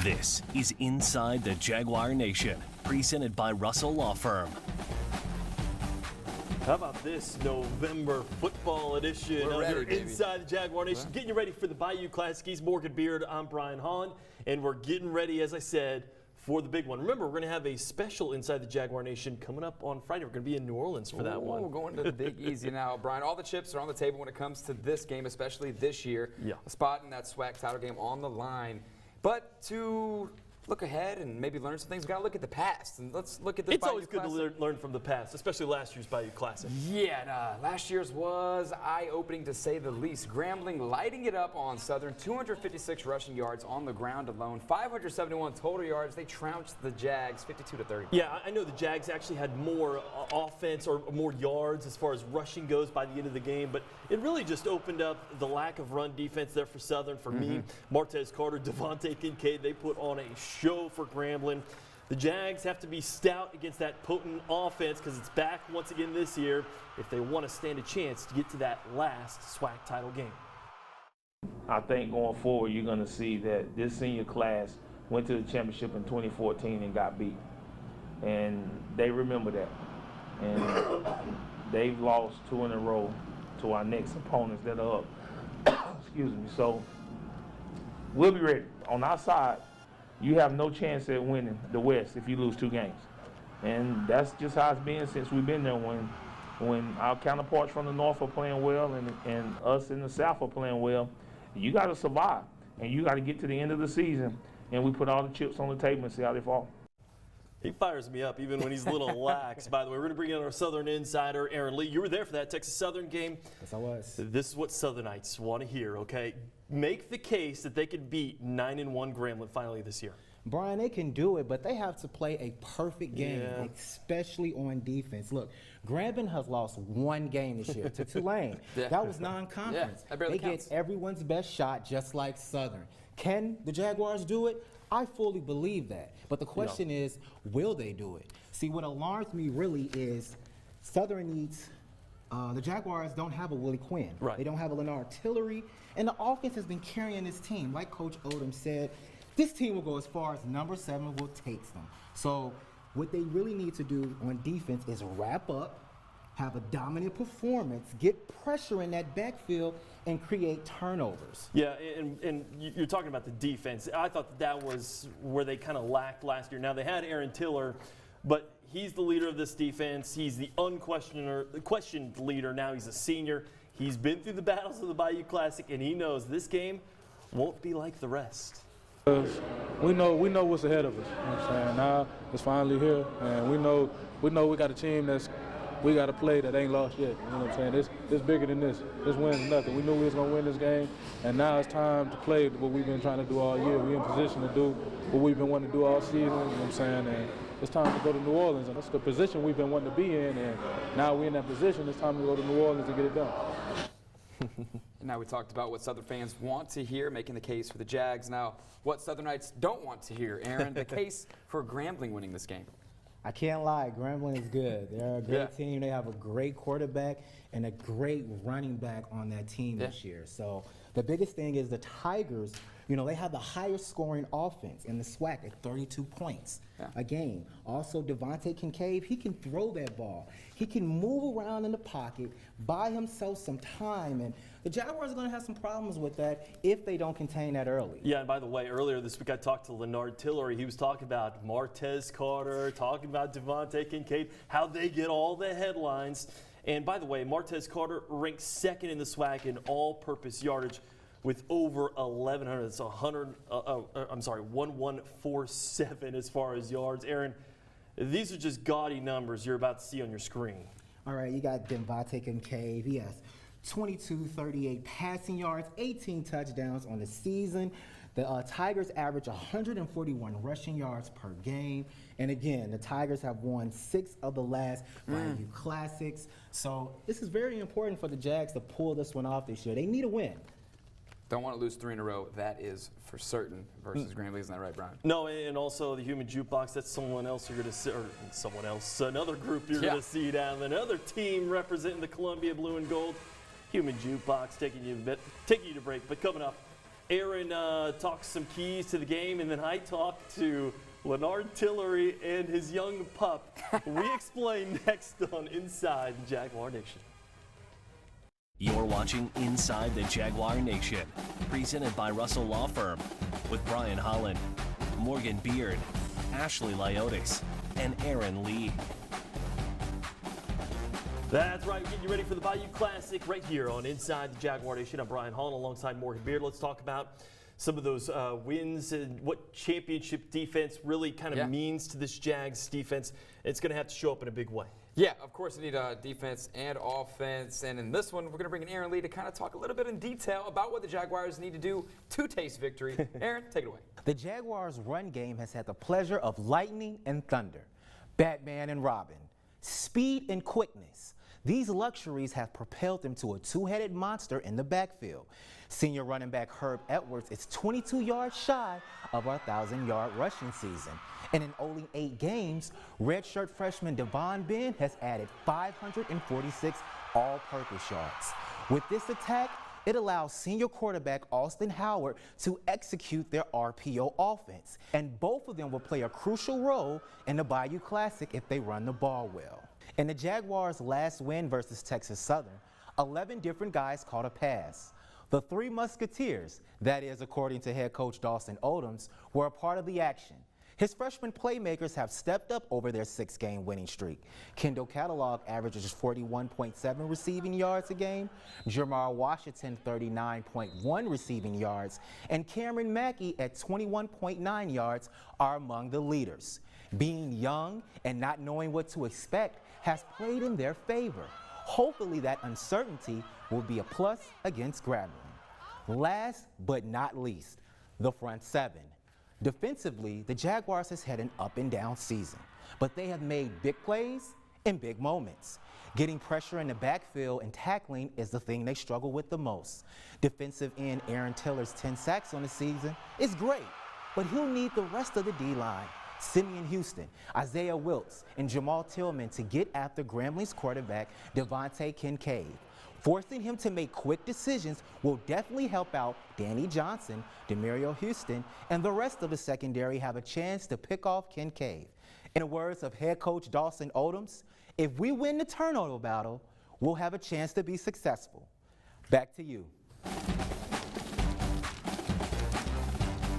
This is Inside the Jaguar Nation, presented by Russell Law Firm. How about this November football edition We're ready, of baby. Inside the Jaguar Nation? Getting you ready for the Bayou Classic. He's Morgan Beard. I'm Brian Hahn. And we're getting ready, as I said, for the big one. Remember, we're going to have a special Inside the Jaguar Nation coming up on Friday. We're going to be in New Orleans for that one. We're going to the Big Easy now, Brian. All the chips are on the table when it comes to this game, especially this year. Yeah. A spot in that SWAC title game on the line. But to look ahead and maybe learn some things, we've got to look at the past. And let's look at this. It's always good to learn from the past, especially last year's Bayou Classic. Yeah, last year's was eye-opening to say the least. Grambling lighting it up on Southern, 256 rushing yards on the ground alone, 571 total yards. They trounced the Jags 52-30. Yeah, I know the Jags actually had more offense or more yards as far as rushing goes by the end of the game, but it really just opened up the lack of run defense there for Southern. For me, Martez Carter, Devontae Kincaid, they put on a show for Grambling. The Jags have to be stout against that potent offense because it's back once again this year if they want to stand a chance to get to that last SWAC title game. I think going forward you're going to see that this senior class went to the championship in 2014 and got beat. And they remember that. And they've lost 2 in a row to our next opponents that are up. Excuse me. So we'll be ready. On our side, you have no chance at winning the West if you lose 2 games. And that's just how it's been since we've been there. When our counterparts from the North are playing well and us in the South are playing well, you got to survive. And you got to get to the end of the season, and we put all the chips on the table and see how they fall. He fires me up even when he's a little lax. By the way, we're going to bring in our Southern insider, Aaron Lee. You were there for that Texas Southern game. Yes, I was. This is what Southernites want to hear, okay? Make the case that they could beat 9-1 Grambling finally this year. Brian, they can do it, but they have to play a perfect game, Yeah. especially on defense. Look, Grambling has lost 1 game this year to Tulane. Yeah. That was non-conference. Yeah, that barely they counts. get everyone's best shot, just like Southern. Can the Jaguars do it? I fully believe that. But the question is, will they do it? See, what alarms me really is Southern needs the Jaguars don't have a Willie Quinn. Right. They don't have a Leonard Tillery. And the offense has been carrying this team. Like Coach Odom said, this team will go as far as number 7 will take them. So what they really need to do on defense is wrap up, have a dominant performance, get pressure in that backfield, and create turnovers. Yeah, and you're talking about the defense. I thought that was where they kind of lacked last year. Now, they had Aaron Tiller, but he's the leader of this defense. He's the unquestioned leader. Now he's a senior. He's been through the battles of the Bayou Classic, and he knows this game won't be like the rest. We know what's ahead of us. You know what I'm saying? Now it's finally here, and we know we got a team we got to play that ain't lost yet. You know what I'm saying? It's bigger than this. This win's nothing. We knew we was gonna win this game, and now it's time to play what we've been trying to do all year. We're in position to do what we've been wanting to do all season. You know what I'm saying? And it's time to go to New Orleans, and that's the position we've been wanting to be in. And now we're in that position. It's time to go to New Orleans and get it done. Now we talked about what Southern fans want to hear, making the case for the Jags. Now, what Southernites don't want to hear, Aaron, the case for Grambling winning this game. I can't lie, Grambling is good. They're a great team. They have a great quarterback and a great running back on that team this year. So the biggest thing is the Tigers, they have the highest scoring offense in the SWAC at 32 points a game. Also, Devontae Kincaid, he can throw that ball. He can move around in the pocket, buy himself some time, and the Jaguars are going to have some problems with that if they don't contain that early. Yeah, and by the way, earlier this week I talked to Leonard Tillery. He was talking about Martez Carter, talking about Devontae Kincaid, how they get all the headlines. And by the way, Martez Carter ranks 2nd in the SWAC in all-purpose yardage with over 1,100. It's 1147 as far as yards. Aaron, these are just gaudy numbers you're about to see on your screen. All right, you got Devontae Kincaid. He has 2238 passing yards, 18 touchdowns on the season. The Tigers average 141 rushing yards per game. And again, the Tigers have won 6 of the last Bayou Classics. So this is very important for the Jags to pull this one off this year. They need a win. Don't want to lose 3 in a row. That is for certain versus Grambling. Isn't that right, Brian? No, and also the Human Jukebox, that's someone else you're going to see, or someone else, another group you're going to see down there. Another team representing the Columbia Blue and Gold. Human Jukebox taking you to break. But coming up, Aaron talks some keys to the game, and then I talk to Leonard Tillery and his young pup. We explain next on Inside the Jaguar Nation. You're watching Inside the Jaguar Nation, presented by Russell Law Firm, with Brian Holland, Morgan Beard, Ashley Lyotis, and Aaron Lee. That's right, getting you ready for the Bayou Classic right here on Inside the Jaguar Nation. I'm Brian Holland alongside Morgan Beard. Let's talk about some of those wins and what championship defense really kind of means to this Jags defense. It's going to have to show up in a big way. Yeah, of course, you need defense and offense. And in this one, we're going to bring in Aaron Lee to kind of talk a little bit in detail about what the Jaguars need to do to taste victory. Aaron, take it away. The Jaguars' run game has had the pleasure of lightning and thunder, Batman and Robin, speed and quickness. These luxuries have propelled them to a two-headed monster in the backfield. Senior running back Herb Edwards is 22 yards shy of our 1,000-yard rushing season. And in only 8 games, redshirt freshman Devon Ben has added 546 all-purpose yards. With this attack, it allows senior quarterback Austin Howard to execute their RPO offense. And both of them will play a crucial role in the Bayou Classic if they run the ball well. In the Jaguars' last win versus Texas Southern, 11 different guys caught a pass. The 3 Musketeers, that is according to head coach Dawson Odoms, were a part of the action. His freshman playmakers have stepped up over their 6-game winning streak. Kendall Catalog averages 41.7 receiving yards a game, Jamar Washington 39.1 receiving yards, and Cameron Mackey at 21.9 yards are among the leaders. Being young and not knowing what to expect has played in their favor. Hopefully that uncertainty will be a plus against Grambling. Last but not least, the front 7. Defensively, the Jaguars has had an up and down season, but they have made big plays in big moments. Getting pressure in the backfield and tackling is the thing they struggle with the most. Defensive end Aaron Tiller's 10 sacks on the season is great, but he'll need the rest of the D-line. Simeon Houston, Isaiah Wilkes, and Jamal Tillman to get after Grambling's quarterback Devontae Kincaid. Forcing him to make quick decisions will definitely help out Danny Johnson, Demario Houston, and the rest of the secondary have a chance to pick off Kincaid. In the words of head coach Dawson Odoms, if we win the turnover battle, we'll have a chance to be successful. Back to you.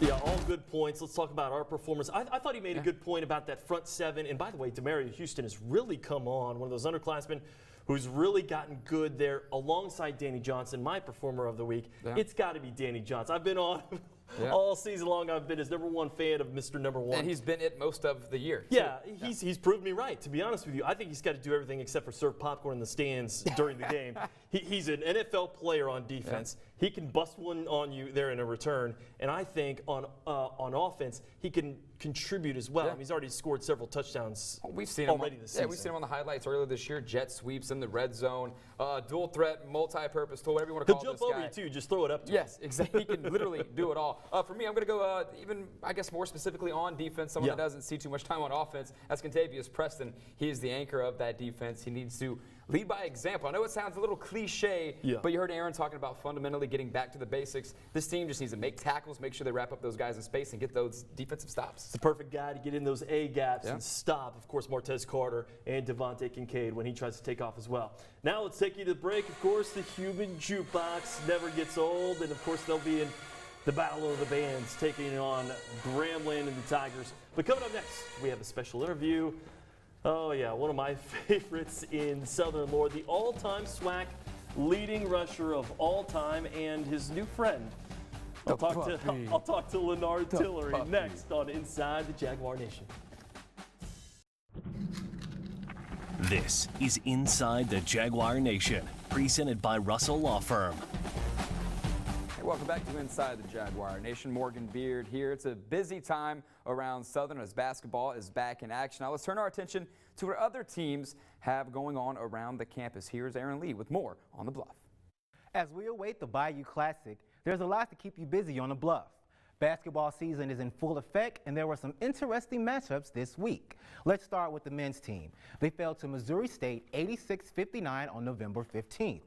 Yeah, all good points. Let's talk about our performance. I thought he made a good point about that front 7. And by the way, Demario Houston has really come on, one of those underclassmen who's really gotten good there alongside Danny Johnson, my performer of the week. Yeah. It's got to be Danny Johnson. I've been on all season long. I've been his #1 fan of Mr. Number 1. And he's been it most of the year. Yeah, he's proved me right, to be honest with you. I think he's got to do everything except for serve popcorn in the stands during the game. He's an NFL player on defense. Yeah. He can bust one on you there in a return. And I think on offense, he can contribute as well. Yeah. I mean, he's already scored several touchdowns we've seen already this season. Yeah, we've seen him on the highlights earlier this year. Jet sweeps in the red zone, dual threat, multi-purpose tool, whatever you want to call this guy. He'll jump over you too, just throw it up to him. Yes, exactly. He can literally do it all. For me, I'm going to go even, I guess, more specifically on defense. Someone that doesn't see too much time on offense. That's Contavious Preston. He is the anchor of that defense. He needs to lead by example. I know it sounds a little cliche, but you heard Aaron talking about fundamentally getting back to the basics. This team just needs to make tackles, make sure they wrap up those guys in space, and get those defensive stops. It's the perfect guy to get in those A gaps and stop, of course, Martez Carter and Devontae Kincaid when he tries to take off as well. Now let's take you to the break. Of course, the human jukebox never gets old, and of course they'll be in the battle of the bands taking on Grambling and the Tigers. But coming up next, we have a special interview. Oh yeah, one of my favorites in Southern Lord, the all-time SWAC leading rusher of all time and his new friend. I'll talk to Leonard Tillery next on Inside the Jaguar Nation. This is Inside the Jaguar Nation, presented by Russell Law Firm. Welcome back to Inside the Jaguar Nation. Morgan Beard here. It's a busy time around Southern as basketball is back in action. Now let's turn our attention to what other teams have going on around the campus. Here's Aaron Lee with more on the Bluff. As we await the Bayou Classic, there's a lot to keep you busy on the Bluff. Basketball season is in full effect, and there were some interesting matchups this week. Let's start with the men's team. They fell to Missouri State 86-59 on November 15th.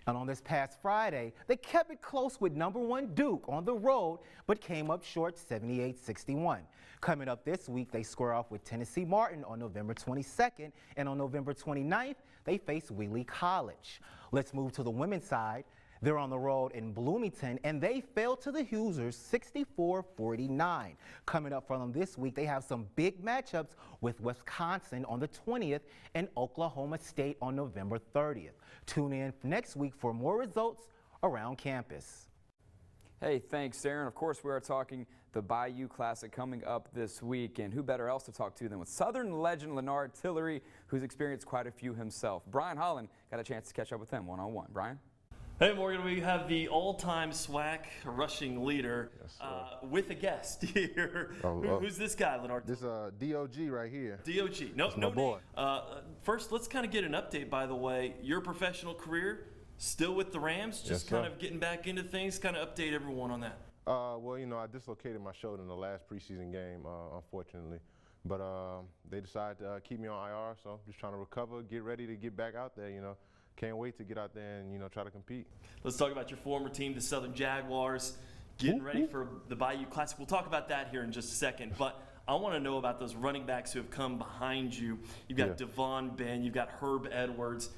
And on this past Friday, they kept it close with #1 Duke on the road, but came up short 78-61. Coming up this week, they square off with Tennessee Martin on November 22nd, and on November 29th, they face Wheatley College. Let's move to the women's side. They're on the road in Bloomington, and they fell to the Hoosiers 64-49. Coming up for them this week, they have some big matchups with Wisconsin on the 20th and Oklahoma State on November 30th. Tune in next week for more results around campus. Hey, thanks, Aaron. Of course, we are talking the Bayou Classic coming up this week, and who better else to talk to than with Southern legend Leonard Tillery, who's experienced quite a few himself. Brian Holland got a chance to catch up with him one-on-one. Brian? Hey, Morgan, we have the all-time SWAC rushing leader with a guest here. Who's this guy, Leonard? This DOG right here. DOG. No, my boy. First, let's kind of get an update, by the way. Your professional career, still with the Rams, just kind of getting back into things, kind of update everyone on that. Well, you know, I dislocated my shoulder in the last preseason game, unfortunately. But they decided to keep me on IR, so just trying to recover, get ready to get back out there, you know. Can't wait to get out there and, you know, try to compete. Let's talk about your former team, the Southern Jaguars, getting ready for the Bayou Classic. We'll talk about that here in just a second, but I want to know about those running backs who have come behind you. You've got Devon Ben, you've got Herb Edwards.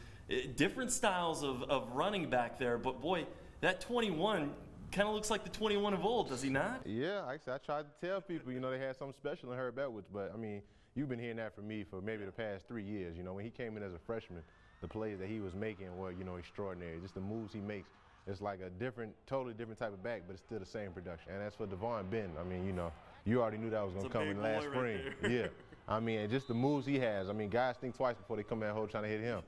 Different styles of running back there, but boy, that 21 kind of looks like the 21 of old, does he not? Yeah, actually, I tried to tell people, you know, they had something special in Herb Edwards, but, I mean, you've been hearing that from me for maybe the past 3 years. You know, when he came in as a freshman, the plays that he was making were, you know, extraordinary. Just the moves he makes, it's like a totally different type of back, but it's still the same production. And as for Devon Ben, I mean, you know, you already knew that was going to come in last spring. Right yeah. I mean, and just the moves he has. I mean, guys think twice before they come in that hole trying to hit him.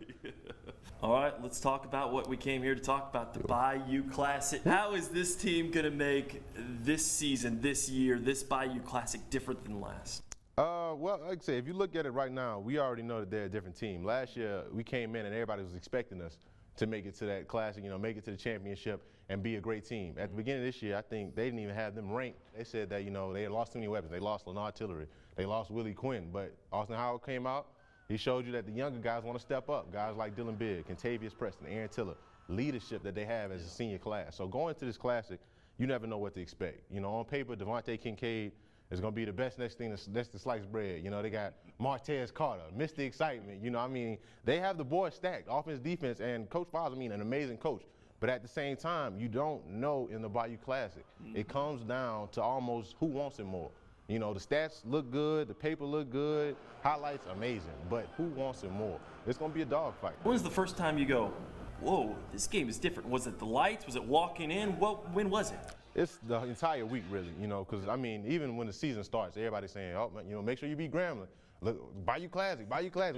All right, let's talk about what we came here to talk about, the Bayou Classic. How is this team going to make this season, this year, this Bayou Classic different than last? Well, like I say, if you look at it right now, we already know that they're a different team. Last year, we came in and everybody was expecting us to make it to that classic, you know, make it to the championship and be a great team. At the beginning of this year, I think they didn't even have them ranked. They said that, you know, they had lost too many weapons. They lost Leonard Tillery. They lost Willie Quinn. But Austin Howard came out. He showed you that the younger guys want to step up. Guys like Dylan Bigg, Contavious Preston, Aaron Tiller, leadership that they have as a senior class. So going to this classic, you never know what to expect. You know, on paper, Devontae Kincaid is going to be the best next thing that's the sliced bread. You know, they got Martez Carter, Mr. Excitement. You know, I mean, they have the boys stacked, offense, defense, and Coach Files, I mean, an amazing coach. But at the same time, you don't know in the Bayou Classic. It comes down to almost who wants it more. You know, the stats look good, the paper look good, highlights amazing, but who wants it more? It's going to be a dogfight. When was the first time you go, whoa, this game is different? Was it the lights? Was it walking in? When was it? It's the entire week, really, you know, because, I mean, even when the season starts, everybody's saying, oh, man, you know, make sure you beat Grambling. Look, Bayou Classic.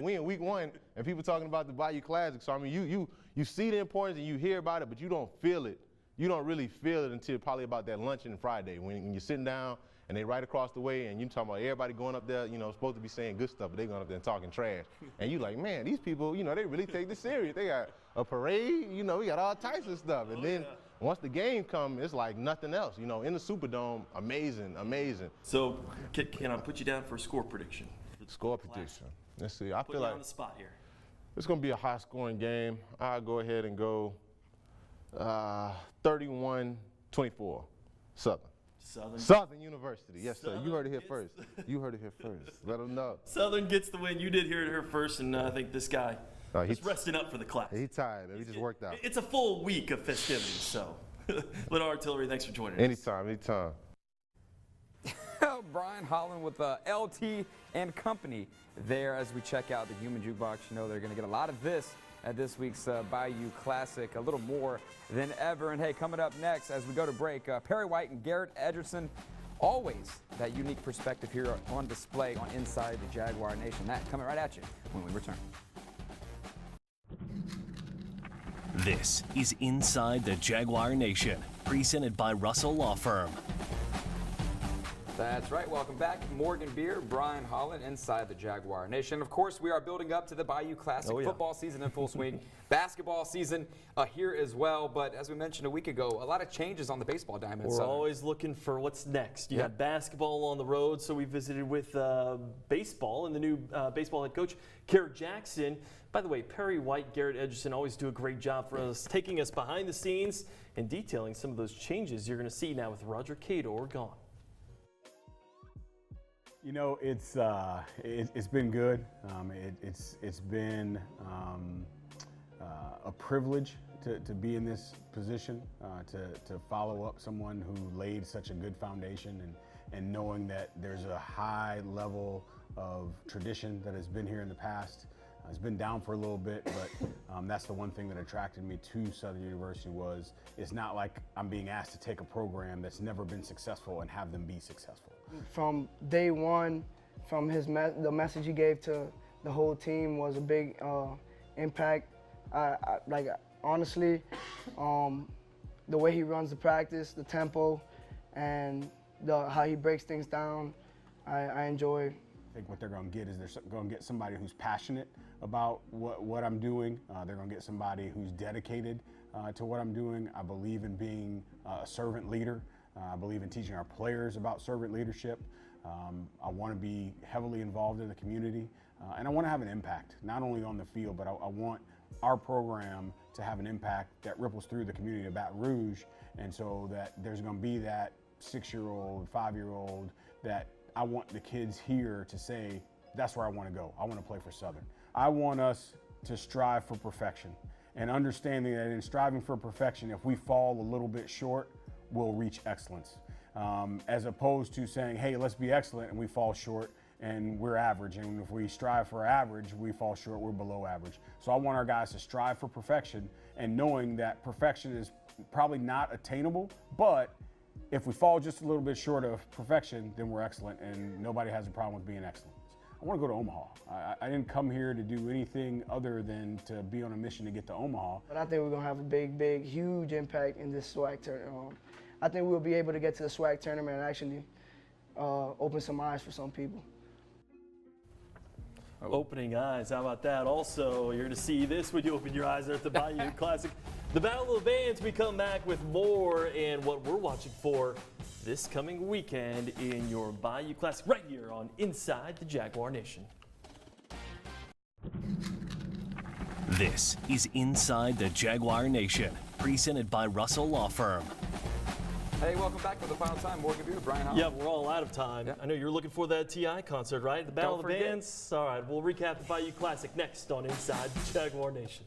We in week 1, and people talking about the Bayou Classic. So, I mean, you see the importance and you hear about it, but you don't feel it. You don't really feel it until probably about that luncheon Friday when you're sitting down and they right across the way and you talking about everybody going up there, you know, supposed to be saying good stuff, but they going up there and talking trash. And you like, man, these people, you know, they really take this serious. They got a parade, you know, we got all types of stuff. And then once the game comes, it's like nothing else. You know, in the Superdome, amazing, amazing. So can I put you down for a score prediction? Score prediction. Let's see. I Put feel you like on the spot here. it's going to be a high-scoring game. I'll go ahead and go 31-24, Southern. Southern University. Yes, sir. You heard it here first. You heard it here first. Let them know. Southern gets the win. You did hear it here first, and I think this guy is resting up for the class. He's tired, man. He just worked out. It's a full week of festivities, so. Leonard Tillery, thanks for joining us. Anytime. Brian Holland with LT and Company there as we check out the Human Jukebox. You know they're going to get a lot of this at this week's Bayou Classic, a little more than ever. And hey, coming up next as we go to break, Perry White and Garrett Edgerson, always that unique perspective here on display on Inside the Jaguar Nation. That coming right at you when we return. This is Inside the Jaguar Nation, presented by Russell Law Firm. That's right. Welcome back. Morgan Beard, Brian Holland, inside the Jaguar Nation. Of course, we are building up to the Bayou Classic. Football season in full swing. Basketball season here as well. But as we mentioned a week ago, a lot of changes on the baseball diamond. We're always looking for what's next. You got basketball on the road, so we visited with baseball and the new baseball head coach, Garrett Jackson. By the way, Perry White, Garrett Edgerson always do a great job for us, taking us behind the scenes and detailing some of those changes you're going to see now with Roger Cador gone. You know, it's been good. It's been a privilege to be in this position, to follow up someone who laid such a good foundation, and knowing that there's a high level of tradition that has been here in the past. It's been down for a little bit, but that's the one thing that attracted me to Southern University. Was it's not like I'm being asked to take a program that's never been successful and have them be successful. From day one, from the message he gave to the whole team was a big impact. Like honestly, the way he runs the practice, the tempo, and how he breaks things down, I enjoy. I think what they're going to get is they're going to get somebody who's passionate about what I'm doing. They're going to get somebody who's dedicated to what I'm doing. I believe in being a servant leader. I believe in teaching our players about servant leadership. I want to be heavily involved in the community, and I want to have an impact, not only on the field, but I want our program to have an impact that ripples through the community of Baton Rouge, and so that there's going to be that 6-year-old, 5-year-old that I want the kids here to say, that's where I want to go. I want to play for Southern. I want us to strive for perfection, and understanding that in striving for perfection, if we fall a little bit short, we'll reach excellence. As opposed to saying, hey, let's be excellent, and we fall short and we're average. And if we strive for average, we fall short, we're below average. So I want our guys to strive for perfection, and knowing that perfection is probably not attainable, but if we fall just a little bit short of perfection, then we're excellent, and nobody has a problem with being excellent. I want to go to Omaha. I didn't come here to do anything other than to be on a mission to get to Omaha. But I think we're going to have a big, huge impact in this SWAC tournament. I think we'll be able to get to the SWAC tournament and actually open some eyes for some people. Opening eyes, how about that? Also, you're going to see this when you open your eyes there at the Bayou Classic. The Battle of the Bands, we come back with more and what we're watching for this coming weekend in your Bayou Classic right here on Inside the Jaguar Nation. This is Inside the Jaguar Nation, presented by Russell Law Firm. Hey, welcome back for the final time. Morgan Beard, Brian Holland. Yeah, we're all out of time. I know you're looking for that TI concert, right? The Battle of the Bands. All right, we'll recap the Bayou Classic next on Inside the Jaguar Nation.